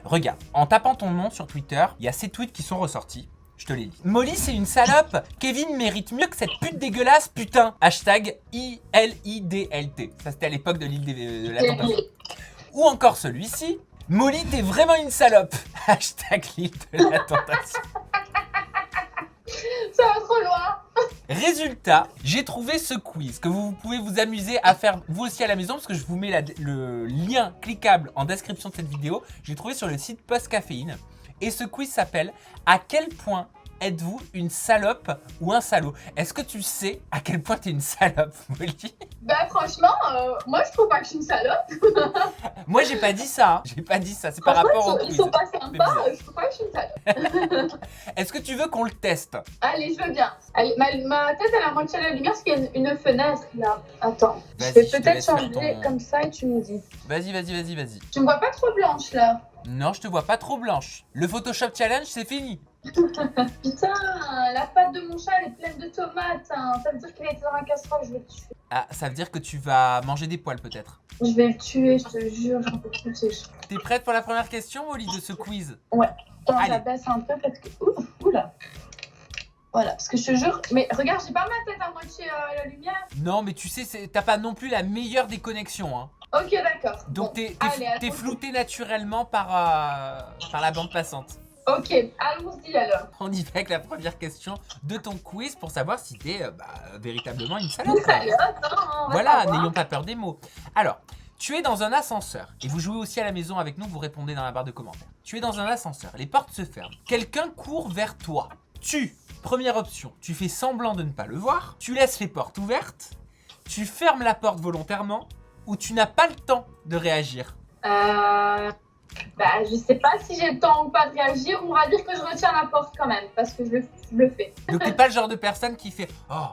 Regarde, en tapant ton nom sur Twitter, il y a ces tweets qui sont ressortis. Je te les lis. Molly, c'est une salope. Kevin mérite mieux que cette pute dégueulasse, putain. Hashtag ILIDLT. Ça, c'était à l'époque de l'île de la Tentation. Ou encore celui-ci. Molly, t'es vraiment une salope. Hashtag l'île de la Tentation. Ça va trop loin. Résultat, j'ai trouvé ce quiz que vous pouvez vous amuser à faire vous aussi à la maison parce que je vous mets le lien cliquable en description de cette vidéo. J'ai trouvé sur le site Post Caféine. Et ce quiz s'appelle « À quel point êtes-vous une salope ou un salaud ?» Est-ce que tu sais à quel point t'es une salope, Molly? Bah franchement, moi je trouve pas que je suis une salope. Moi j'ai pas dit ça, hein. J'ai pas dit ça, c'est par rapport au quiz. Ils sont pas sympas, je trouve pas que je suis une salope. Est-ce que tu veux qu'on le teste? Allez, je veux bien. Allez, ma tête elle a moitié à la lumière parce qu'il y a une fenêtre là. Attends, je Vas-y, vais je te peut-être laisse faire changer ton- comme ça et tu me dis. Vas-y. Tu me vois pas trop blanche là? Non, je te vois pas trop blanche. Le Photoshop Challenge, c'est fini. Putain, la pâte de mon chat elle est pleine de tomates. Hein. Ça veut dire qu'il a été dans la casserole, je vais le tuer. Ah, ça veut dire que tu vas manger des poils peut-être. Je vais le tuer, je te jure, j'en peux plus, c'est chaud. T'es prête pour la première question, Molly, de ce quiz? Attends, Allez. je la baisse un peu parce que. Oula. Voilà, parce que je te jure. Mais regarde, j'ai pas ma tête à moitié à la lumière. Non, mais tu sais, t'as pas non plus la meilleure des connexions, hein. Ok, d'accord. Donc Bon, t'es allez, allons-y. flouté naturellement par la bande passante. Ok, allons-y alors. On y va avec la première question de ton quiz pour savoir si t'es véritablement une salope. Une salope, hein, on va Voilà, savoir. n'ayons pas peur des mots. Alors, tu es dans un ascenseur et vous jouez aussi à la maison avec nous, vous répondez dans la barre de commentaires. Tu es dans un ascenseur, les portes se ferment. Quelqu'un court vers toi. Première option, tu fais semblant de ne pas le voir, tu laisses les portes ouvertes, tu fermes la porte volontairement ou tu n'as pas le temps de réagir. Bah, je sais pas si j'ai le temps ou pas de réagir. On va dire que je retiens la porte quand même parce que je le fais. Donc t'es pas le genre de personne qui fait « Oh !»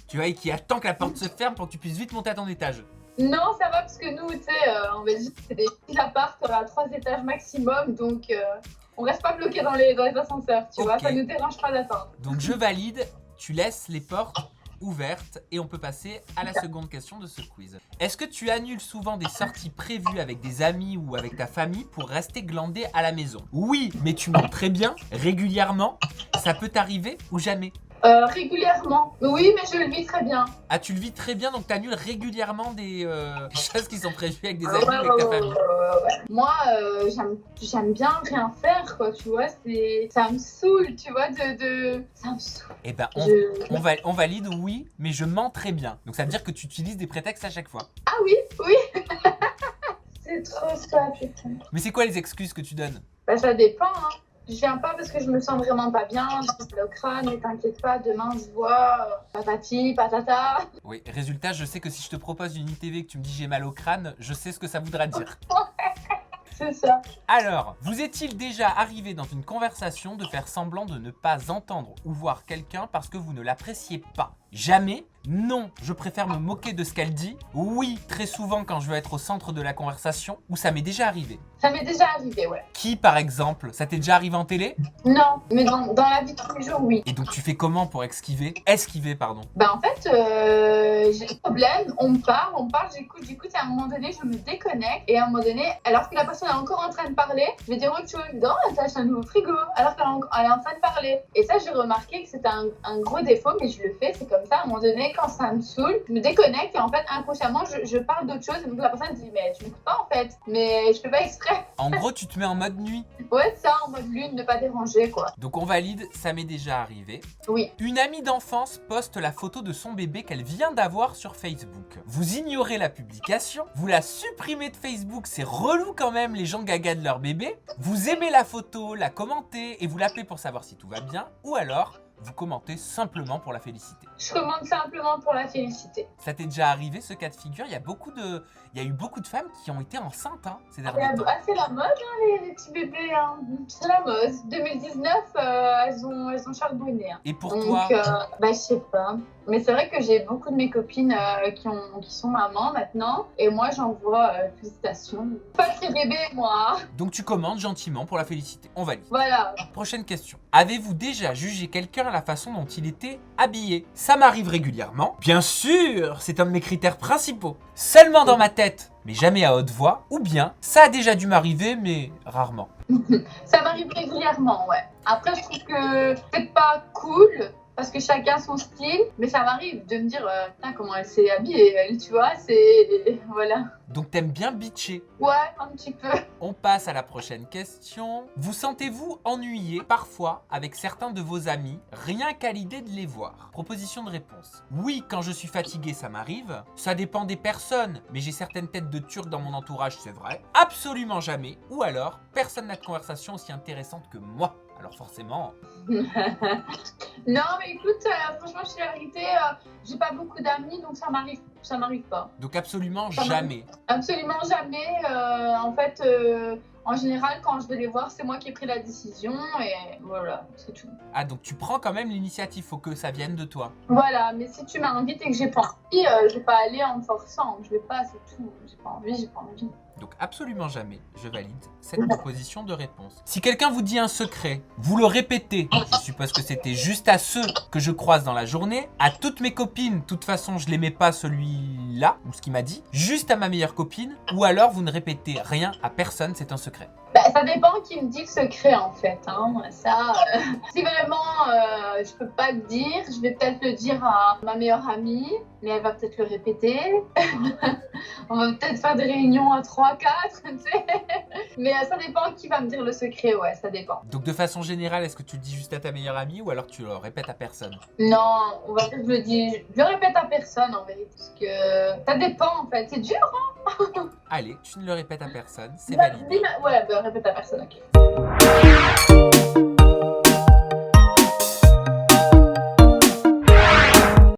tu vois, et qui attend que la porte se ferme pour que tu puisses vite monter à ton étage. Non, ça va parce que nous, tu sais, en Belgique, c'est des petits apparts à 3 étages maximum. Donc, on reste pas bloqué dans les ascenseurs, tu vois. Ok. Ça nous dérange pas d'attendre. Donc je valide, tu laisses les portes ouvertes et on peut passer à la seconde question de ce quiz. Est-ce que tu annules souvent des sorties prévues avec des amis ou avec ta famille pour rester glandé à la maison? Oui, mais tu mens très bien, régulièrement, ça peut t'arriver ou jamais? Régulièrement. Oui, mais je le vis très bien. Ah, tu le vis très bien, donc t'annules régulièrement des choses qui sont prévues avec des amis Ouais, ou avec ta famille. ouais. Moi, j'aime bien rien faire, quoi, tu vois. Ça me saoule, tu vois, ça me saoule. Eh ben, on valide, oui, mais je mens très bien. Donc ça veut dire que tu utilises des prétextes à chaque fois. Ah oui. C'est trop ça, putain. Mais c'est quoi les excuses que tu donnes? Bah, ça dépend, hein. Je viens pas parce que je me sens vraiment pas bien, j'ai mal au crâne, mais t'inquiète pas, demain je vois patati, patata. Oui, résultat, je sais que si je te propose une ITV et que tu me dis j'ai mal au crâne, je sais ce que ça voudra dire. C'est ça. Alors, vous est-il déjà arrivé dans une conversation de faire semblant de ne pas entendre ou voir quelqu'un parce que vous ne l'appréciez pas? Jamais? Non, je préfère me moquer de ce qu'elle dit. Oui, très souvent quand je veux être au centre de la conversation, ou ça m'est déjà arrivé. Ça m'est déjà arrivé, ouais. Qui, par exemple? Ça t'est déjà arrivé en télé? Non, mais dans la vie de tous les jours, oui. Et donc tu fais comment pour esquiver, pardon? Bah en fait, j'ai un problème, on me parle, j'écoute, et à un moment donné, je me déconnecte. Et à un moment donné, alors que la personne est encore en train de parler, je vais dire autre chose. Non, t'as un nouveau frigo, alors qu'elle est en train de parler. Et ça, j'ai remarqué que c'était un gros défaut, mais je le fais, c'est comme ça. À un moment donné, quand ça me saoule, je me déconnecte et en fait, inconsciemment, je parle d'autre chose. Et donc la personne dit, mais tu m'écoutes pas en fait. Mais je fais pas exprès. En gros, tu te mets en mode nuit. Ouais, ça, en mode lune, ne pas déranger, quoi. Donc on valide, ça m'est déjà arrivé. Oui. Une amie d'enfance poste la photo de son bébé qu'elle vient d'avoir sur Facebook. Vous ignorez la publication, vous la supprimez de Facebook, c'est relou quand même les gens gaga de leur bébé. Vous aimez la photo, la commentez et vous l'appelez pour savoir si tout va bien. Ou alors, vous commentez simplement pour la féliciter. Je commande simplement pour la féliciter. Ça t'est déjà arrivé ce cas de figure? Il y a eu beaucoup de femmes qui ont été enceintes ces derniers temps. Ah, c'est la mode, hein, les petits bébés. Hein. C'est la mode. 2019, elles ont charbonné. Hein. Et pour Donc, toi, bah, je sais pas. Mais c'est vrai que j'ai beaucoup de mes copines qui sont mamans maintenant. Et moi, j'envoie félicitations. Pas très bébé, moi. Donc tu commandes gentiment pour la féliciter. On valide. Voilà. Prochaine question. Avez-vous déjà jugé quelqu'un à la façon dont il était habillé? Ça m'arrive régulièrement. Bien sûr, c'est un de mes critères principaux. Seulement dans ma tête, mais jamais à haute voix. Ou bien, ça a déjà dû m'arriver, mais rarement. Ça m'arrive régulièrement, ouais. Après, je trouve que c'est pas cool. Parce que chacun son style, mais ça m'arrive de me dire, putain, comment elle s'est habillée, elle, tu vois, c'est... Voilà. Donc t'aimes bien bitcher. Ouais, un petit peu. On passe à la prochaine question. Vous sentez-vous ennuyé parfois avec certains de vos amis, rien qu'à l'idée de les voir? Proposition de réponse. Oui, quand je suis fatigué, ça m'arrive. Ça dépend des personnes, mais j'ai certaines têtes de turcs dans mon entourage, c'est vrai. Absolument jamais. Ou alors, personne n'a de conversation aussi intéressante que moi. Alors forcément... Non, mais écoute, franchement, je dis la vérité, j'ai pas beaucoup d'amis, donc ça m'arrive pas. Donc absolument Ça jamais. Absolument jamais. En fait, en général, quand je vais les voir, c'est moi qui ai pris la décision et voilà, c'est tout. Ah, donc tu prends quand même l'initiative, faut que ça vienne de toi. Voilà, mais si tu m'invites et que j'ai pas envie, je vais pas aller en me forçant. Je vais pas, c'est tout. J'ai pas envie. Donc absolument jamais, je valide cette proposition de réponse. Si quelqu'un vous dit un secret, vous le répétez. Je suppose que c'était juste à ceux que je croise dans la journée, à toutes mes copines, de toute façon je l'aimais pas celui-là, ou ce qu'il m'a dit, juste à ma meilleure copine, ou alors vous ne répétez rien à personne, c'est un secret. Bah, ça dépend qui me dit le secret en fait. Hein. Ça, si vraiment je peux pas le dire, je vais peut-être le dire à ma meilleure amie, mais elle va peut-être le répéter. On va peut-être faire des réunions à 3, 4, tu sais. Mais ça dépend qui va me dire le secret, ouais, ça dépend. Donc de façon générale, est-ce que tu le dis juste à ta meilleure amie ou alors tu le répètes à personne? Non, on va dire que je le répète à personne en vérité. Parce que ça dépend en fait, c'est dur. Allez, tu ne le répètes à personne, c'est validé. Ouais, répète à personne, ok.